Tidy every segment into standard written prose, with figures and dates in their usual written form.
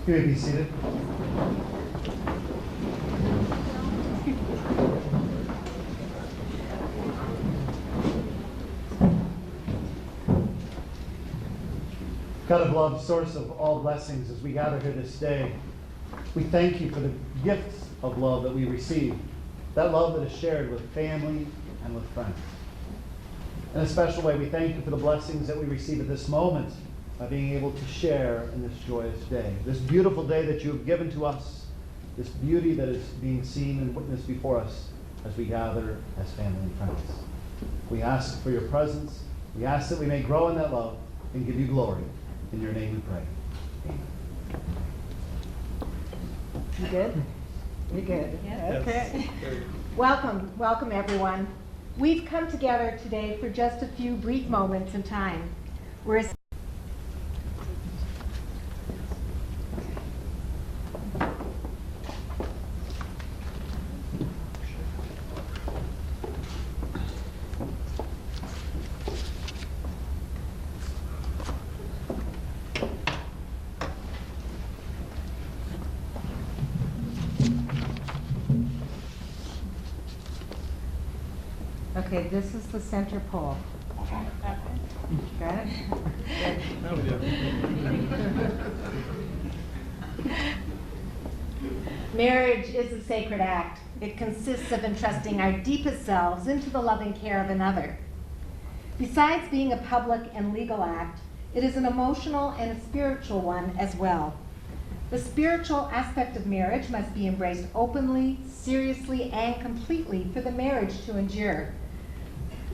You may be seated. God of love, source of all blessings, as we gather here this day, we thank you for the gifts of love that we receive, that love that is shared with family and with friends. In a special way, we thank you for the blessings that we receive at this moment by being able to share in this joyous day, this beautiful day that you have given to us, this beauty that is being seen and witnessed before us as we gather as family and friends. We ask for your presence. We ask that we may grow in that love and give you glory. In your name we pray. Amen. You good? You good? Yes. Okay. Welcome everyone. We've come together today for just a few brief moments in time. Okay, this is the center pole. Got it? Now we do. Marriage is a sacred act. It consists of entrusting our deepest selves into the loving care of another. Besides being a public and legal act, it is an emotional and a spiritual one as well. The spiritual aspect of marriage must be embraced openly, seriously, and completely for the marriage to endure.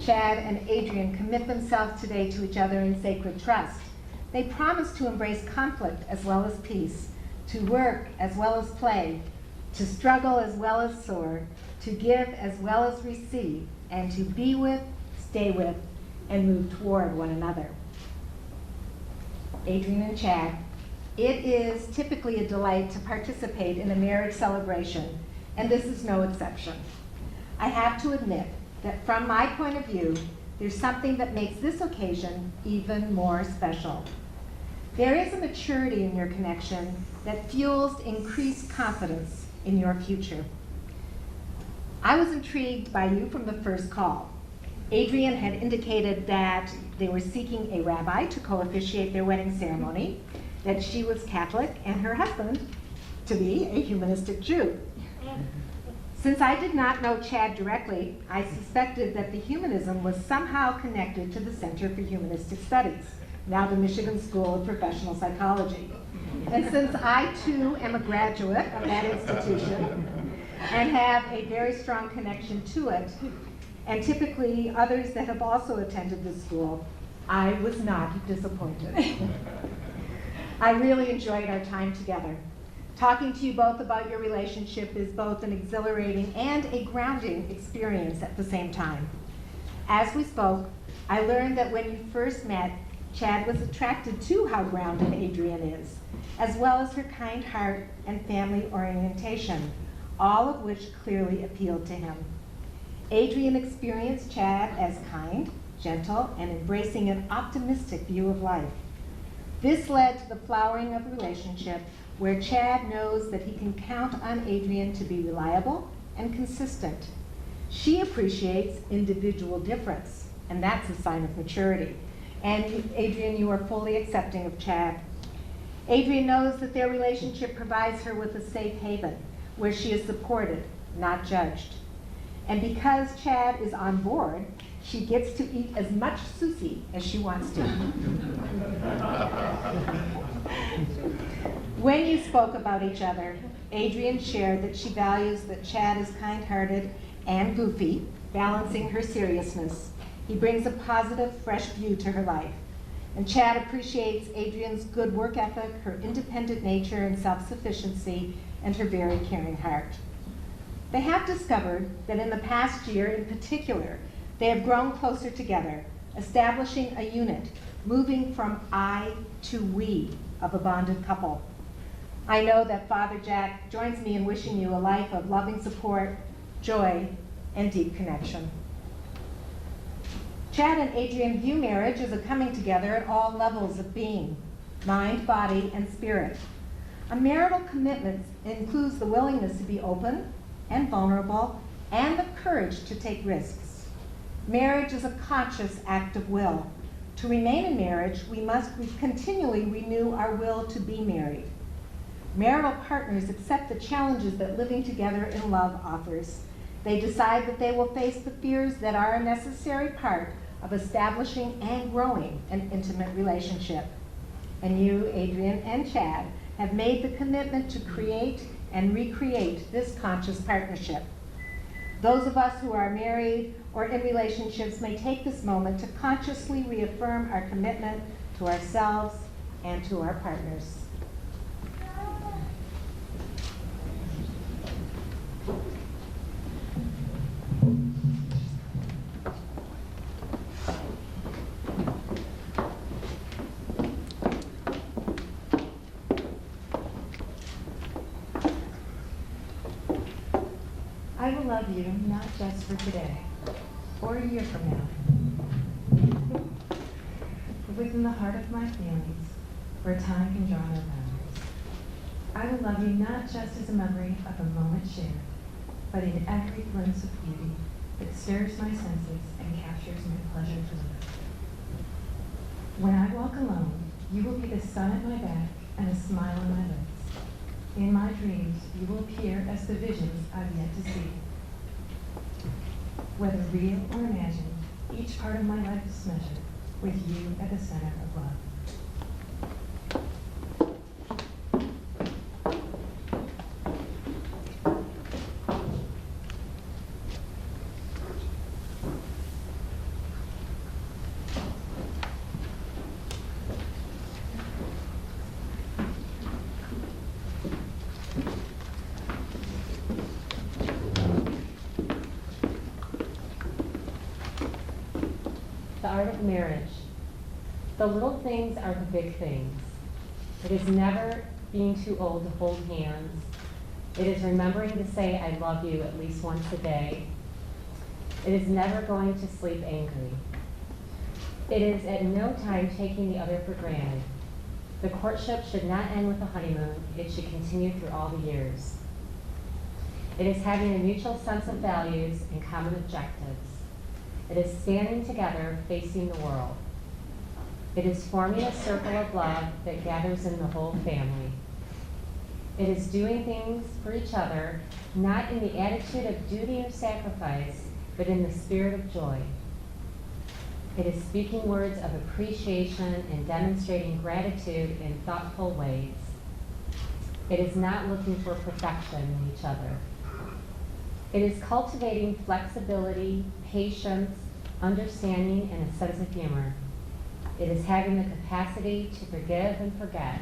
Chad and Adrian commit themselves today to each other in sacred trust. They promise to embrace conflict as well as peace, to work as well as play, to struggle as well as soar, to give as well as receive, and to be with, stay with, and move toward one another. Adrian and Chad, it is typically a delight to participate in a marriage celebration, and this is no exception. I have to admit that from my point of view, there's something that makes this occasion even more special. There is a maturity in your connection that fuels increased confidence in your future. I was intrigued by you from the first call. Adrian had indicated that they were seeking a rabbi to co-officiate their wedding ceremony, that she was Catholic, and her husband to be a humanistic Jew. Since I did not know Chad directly, I suspected that the humanism was somehow connected to the Center for Humanistic Studies, now the Michigan School of Professional Psychology. And since I too am a graduate of that institution and have a very strong connection to it, and typically others that have also attended this school, I was not disappointed. I really enjoyed our time together. Talking to you both about your relationship is both an exhilarating and a grounding experience at the same time. As we spoke, I learned that when you first met, Chad was attracted to how grounded Adrian is, as well as her kind heart and family orientation, all of which clearly appealed to him. Adrian experienced Chad as kind, gentle, and embracing an optimistic view of life. This led to the flowering of a relationship where Chad knows that he can count on Adrian to be reliable and consistent. She appreciates individual difference, and that's a sign of maturity. And Adrian, you are fully accepting of Chad. Adrian knows that their relationship provides her with a safe haven where she is supported, not judged. And because Chad is on board, she gets to eat as much sushi as she wants to. When you spoke about each other, Adrian shared that she values that Chad is kind-hearted and goofy, balancing her seriousness. He brings a positive, fresh view to her life. And Chad appreciates Adrian's good work ethic, her independent nature and self-sufficiency, and her very caring heart. They have discovered that in the past year in particular, they have grown closer together, establishing a unit, moving from I to we of a bonded couple. I know that Father Jack joins me in wishing you a life of loving support, joy, and deep connection. Chad and Adrian view marriage as a coming together at all levels of being, mind, body, and spirit. A marital commitment includes the willingness to be open and vulnerable and the courage to take risks. Marriage is a conscious act of will. To remain in marriage, we must continually renew our will to be married. Marital partners accept the challenges that living together in love offers. They decide that they will face the fears that are a necessary part of establishing and growing an intimate relationship. And you, Adrian and Chad, have made the commitment to create and recreate this conscious partnership. Those of us who are married or in relationships may take this moment to consciously reaffirm our commitment to ourselves and to our partners. I will love you not just for today or a year from now, but within the heart of my feelings, where time can draw no boundaries. I will love you not just as a memory of a moment shared, but in every glimpse of beauty that stirs my senses and captures my pleasure to live. When I walk alone, you will be the sun at my back and a smile on my lips. In my dreams, you will appear as the visions I've yet to see. Whether real or imagined, each part of my life is measured with you at the center of love. The art of marriage. The little things are the big things. It is never being too old to hold hands. It is remembering to say I love you at least once a day. It is never going to sleep angry. It is at no time taking the other for granted. The courtship should not end with a honeymoon. It should continue through all the years. It is having a mutual sense of values and common objectives. It is standing together, facing the world. It is forming a circle of love that gathers in the whole family. It is doing things for each other, not in the attitude of duty or sacrifice, but in the spirit of joy. It is speaking words of appreciation and demonstrating gratitude in thoughtful ways. It is not looking for perfection in each other. It is cultivating flexibility, patience, understanding, and a sense of humor. It is having the capacity to forgive and forget.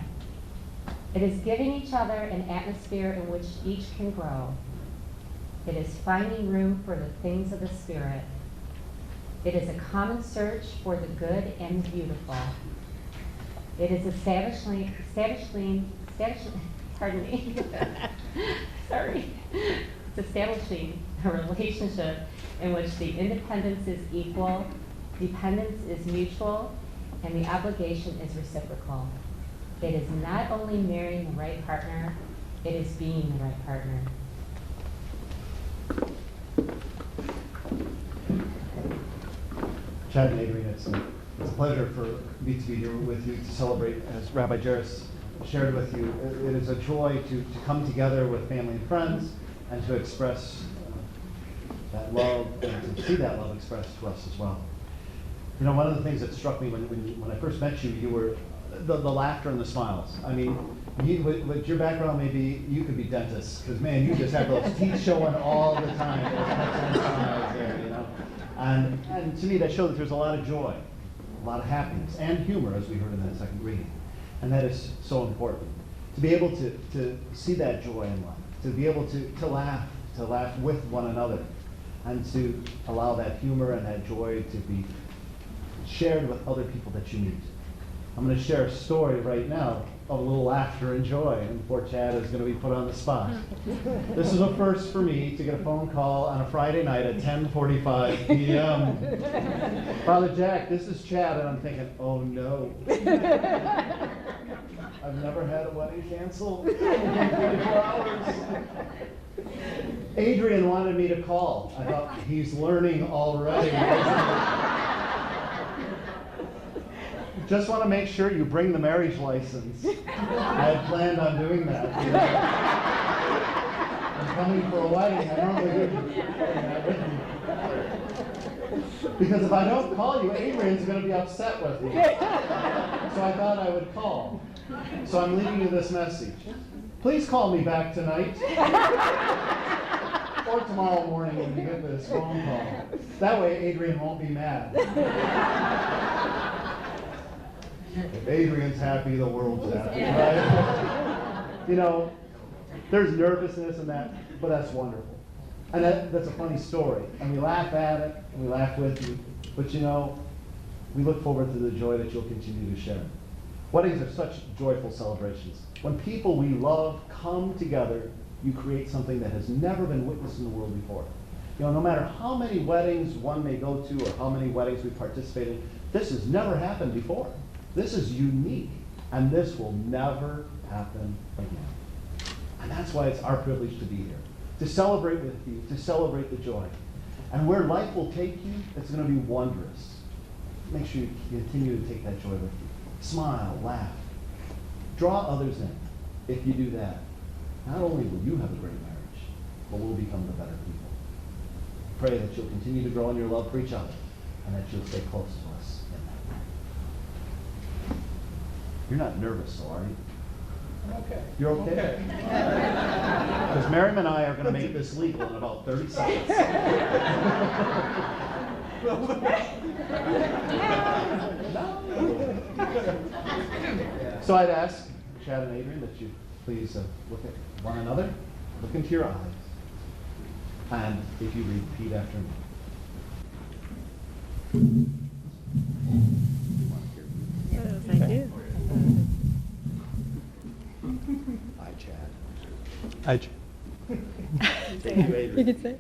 It is giving each other an atmosphere in which each can grow. It is finding room for the things of the Spirit. It is a common search for the good and the beautiful. It is establishing a relationship in which the independence is equal, dependence is mutual, and the obligation is reciprocal. It is not only marrying the right partner, it is being the right partner. Chad and Adrian, it's a pleasure for me to be here with you to celebrate, as Rabbi Jerris shared with you. It is a joy to come together with family and friends and to express that love and to see that love expressed to us as well. You know, one of the things that struck me when I first met you, you were the laughter and the smiles. I mean, with your background, maybe you could be dentists, because man, you just have those teeth showing all the time. Those excellent smiles there, you know. And to me, that showed that there's a lot of joy, a lot of happiness, and humor, as we heard in that second reading. And that is so important. To be able to see that joy in life, to be able to laugh with one another, and to allow that humor and that joy to be shared with other people that you meet. I'm going to share a story right now of a little laughter and joy, and poor Chad is going to be put on the spot. This is a first for me to get a phone call on a Friday night at 10:45 p.m. Father Jack, this is Chad, and I'm thinking, oh no. I've never had a wedding canceled in 24 hours. Adrian wanted me to call. I thought, he's learning already. Just want to make sure you bring the marriage license. I had planned on doing that. You know? I'm coming for a wedding. I normally do. Because if I don't call you, Adrian's going to be upset with me. So I thought I would call. So I'm leaving you this message. Please call me back tonight. Or tomorrow morning when you get this phone call. That way Adrian won't be mad. If Adrian's happy, the world's happy, right? You know, there's nervousness in that, but that's wonderful. And that's a funny story. And we laugh at it, and we laugh with you. But you know, we look forward to the joy that you'll continue to share. Weddings are such joyful celebrations. When people we love come together, you create something that has never been witnessed in the world before. You know, no matter how many weddings one may go to or how many weddings we participate in, this has never happened before. This is unique, and this will never happen again. And that's why it's our privilege to be here, to celebrate with you, to celebrate the joy. And where life will take you, it's going to be wondrous. Make sure you continue to take that joy with you. Smile, laugh. Draw others in. If you do that, not only will you have a great marriage, but we'll become the better people. Pray that you'll continue to grow in your love for each other, and that you'll stay close to us in that way. You're not nervous, though, are you? I'm okay. You're okay? Because Miriam and I are going to make this legal in about 30 seconds. So I'd ask Chad and Adrian that you please look at one another, look into your eyes, and if you repeat after me. Yes, I do. I, Chad. I, Take you, Adrian. You could say.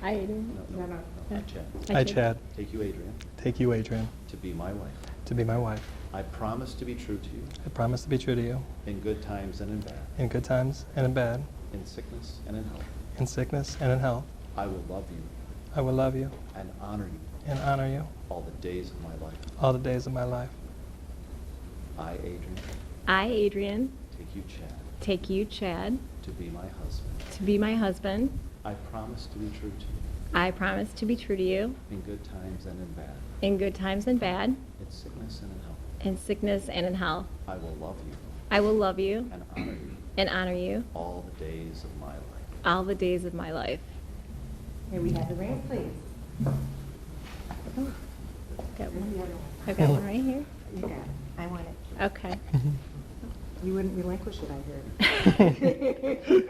I Adrian. No, no. I, Chad. I, Chad, Take you, Adrian, take you, Adrian, to be my wife. to be my wife. I promise to be true to you I promise to be true to you in good times and in bad, in good times and in bad, in sickness and in health. in sickness and in health. I will love you I will love you and honor you and honor you all the days of my life. all the days of my life. I, Adrian, I Adrian. take you, Chad, Take you, Chad, to be my husband. to be my husband. I promise to be true to you I promise to be true to you in good times and in bad, in good times and bad, in sickness and in health. in sickness and in health. I will love you I will love you and honor you and honor you all the days of my life. all the days of my life. Here we have the ring, please. Got one. I've got one right here. You got it. I want it. Okay. You wouldn't relinquish it, I heard.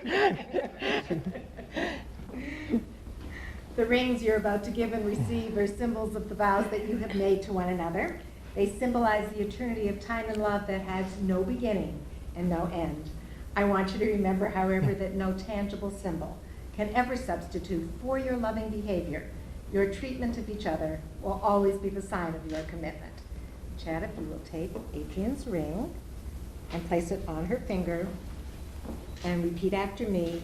The rings you're about to give and receive are symbols of the vows that you have made to one another. They symbolize the eternity of time and love that has no beginning and no end. I want you to remember, however, that no tangible symbol can ever substitute for your loving behavior. Your treatment of each other will always be the sign of your commitment. Chad, if you will take Adrian's ring and place it on her finger and repeat after me.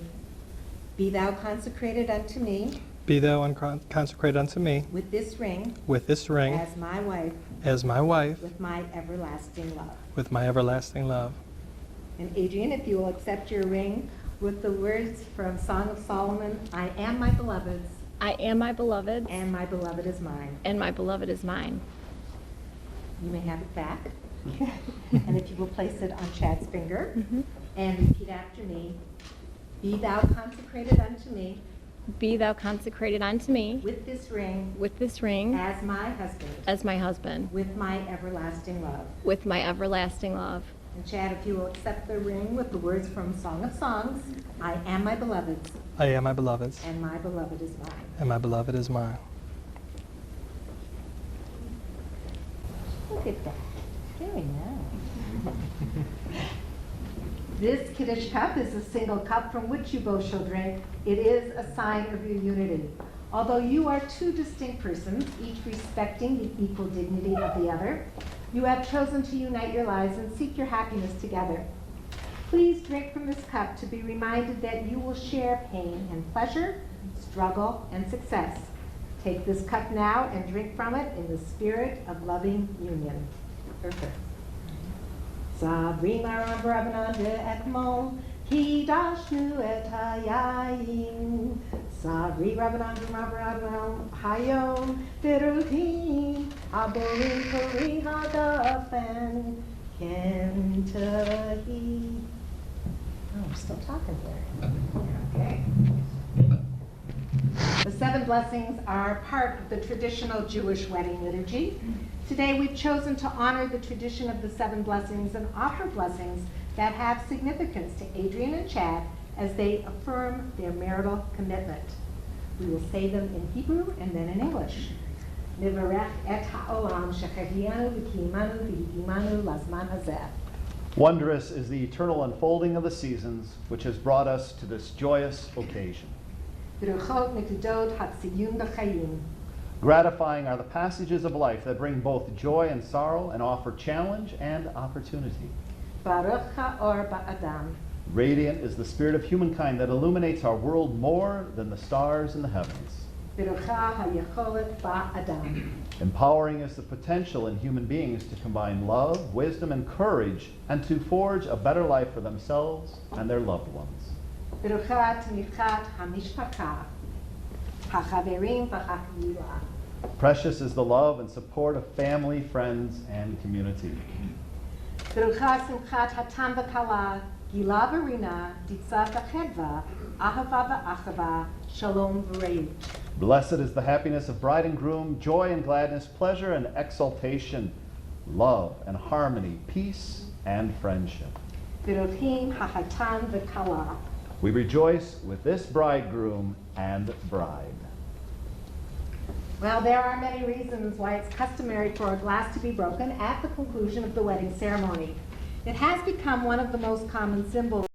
Be thou consecrated unto me Be thou consecrated unto me with this ring with this ring as my wife as my wife with my everlasting love. with my everlasting love. And Adrian, if you will accept your ring with the words from Song of Solomon, I am my beloved's, I am my beloved, and my beloved is mine. and my beloved is mine. You may have it back. And if you will place it on Chad's finger Mhm. and repeat after me. Be thou consecrated unto me Be thou consecrated unto me with this ring with this ring as my husband as my husband, with my everlasting love. with my everlasting love. And Chad, if you will accept the ring with the words from Song of Songs, I am my beloved's, I am my beloved's, and my beloved is mine. and my beloved is mine. Look at that. Very nice. This Kiddush cup is a single cup from which you both shall drink. It is a sign of your unity. Although you are two distinct persons, each respecting the equal dignity of the other, You have chosen to unite your lives and seek your happiness together. Please drink from this cup to be reminded that you will share pain and pleasure, struggle and success. Take this cup now and drink from it in the spirit of loving union. Sabri maram rabbanan ve'etmol kidashnu et hayayin. Sabri rabbanan ve'rabbanan hayom ve'ruhim aborim kori hadafen kentahi. Oh, I'm still talking there. Okay. The 7 blessings are part of the traditional Jewish wedding liturgy. Today we've chosen to honor the tradition of the 7 blessings and offer blessings that have significance to Adrian and Chad as they affirm their marital commitment. We will say them in Hebrew and then in English. Nivarech et ha'olam shechahianu v'kiyimanu v'hidimanu lazman hazeh. Wondrous is the eternal unfolding of the seasons, which has brought us to this joyous occasion. Beruchot nekudot hatziyun b'chayim. Gratifying are the passages of life that bring both joy and sorrow and offer challenge and opportunity. Baruch ha'or ba'adam. Radiant is the spirit of humankind that illuminates our world more than the stars in the heavens. Berucha ha'yecholet ba'adam. Empowering is the potential in human beings to combine love, wisdom, and courage, and to forge a better life for themselves and their loved ones. Berucha t'michat ha'mishpaka. Ha'chaverim v'ha'kiyulah. Precious is the love and support of family, friends, and community. Berucha simchat hatam v'kala. Gila v'rina. Ditza v'chedva. Ahava v'achava. Shalom v'reut. Blessed is the happiness of bride and groom, joy and gladness, pleasure and exultation, love and harmony, peace and friendship. Beruchim ha'hatan v'kala. We rejoice with this bridegroom and bride. Well, there are many reasons why it's customary for a glass to be broken at the conclusion of the wedding ceremony. It has become one of the most common symbols